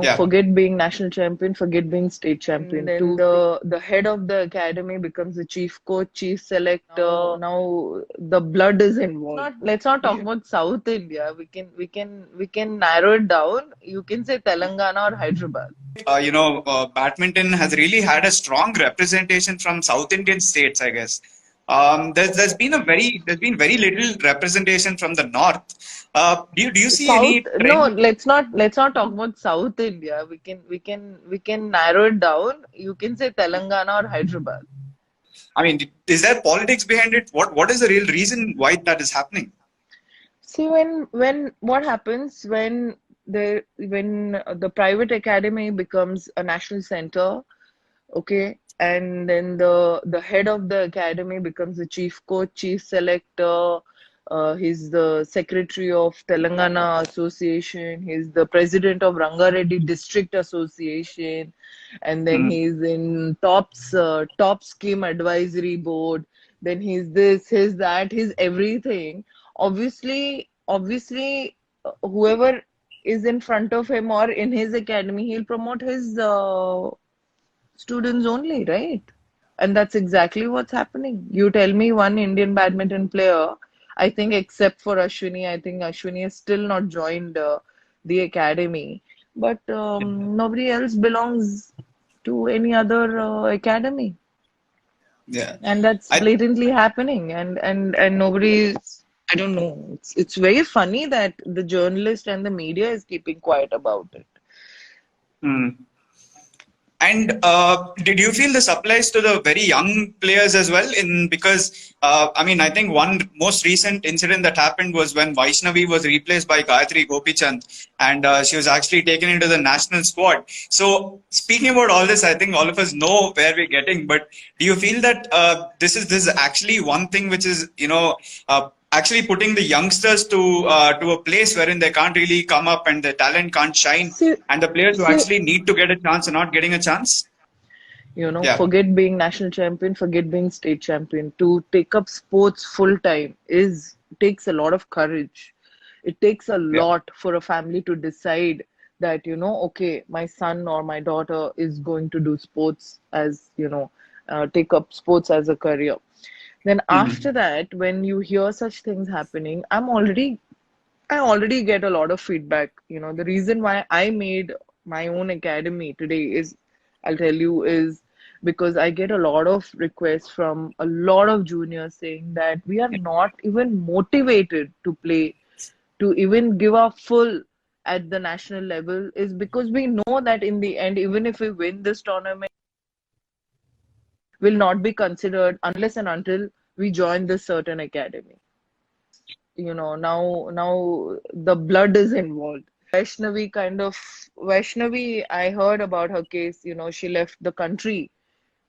Yeah. Forget being national champion, forget being state champion. Then the head of the academy becomes the chief coach, chief selector. Now the blood is involved. Let's not talk about South India. We can narrow it down. You can say Telangana or Hyderabad. Badminton has really had a strong representation from South Indian states, I guess. There's been very little representation from the north. Do you see South, any no, trend? let's not talk about South India. We can narrow it down. You can say Telangana or Hyderabad. I mean, is there politics behind it? What is the real reason why that is happening? See, when what happens when the private academy becomes a national center, okay, and then the head of the academy becomes the chief coach, chief selector. He's the secretary of Telangana Association. He's the president of Rangareddy District Association, and then Hmm. he's in top scheme advisory board. Then he's this, he's that, he's everything. Obviously, whoever is in front of him or in his academy, he'll promote his students only, right? And that's exactly what's happening. You tell me one Indian badminton player, I think except for Ashwini, I think Ashwini has still not joined the academy, but nobody else belongs to any other academy, Yeah. and that's I. blatantly happening. And nobody's. I don't know. It's very funny that the journalist and the media is keeping quiet about it. Hmm. And did you feel this applies to the very young players as well? I mean, I think one most recent incident that happened was when Vaishnavi was replaced by Gayatri Gopichand, and she was actually taken into the national squad. So, speaking about all this, I think all of us know where we're getting. But do you feel that this is actually one thing which is actually putting the youngsters to a place wherein they can't really come up and their talent can't shine, See, and the players who see, actually need to get a chance are not getting a chance? Yeah. forget being national champion, forget being state champion. To take up sports full time is takes a lot of courage. It takes a Yeah. lot for a family to decide that, okay, my son or my daughter is going to do sports as, take up sports as a career. Then Hmm. after that, when you hear such things happening, I already get a lot of feedback. The reason why I made my own academy today is, I'll tell you, is because I get a lot of requests from a lot of juniors saying that we are not even motivated to play, to even give our full at the national level, is because we know that in the end, even if we win this tournament, will not be considered unless and until we join this certain academy. Now the blood is involved. Vaishnavi, I heard about her case. She left the country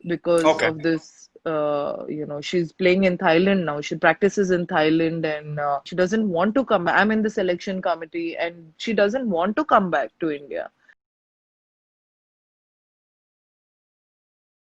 because Okay. of this. She's playing in Thailand now. She practices in Thailand, and she doesn't want to come back. I'm in the selection committee, and she doesn't want to come back to India.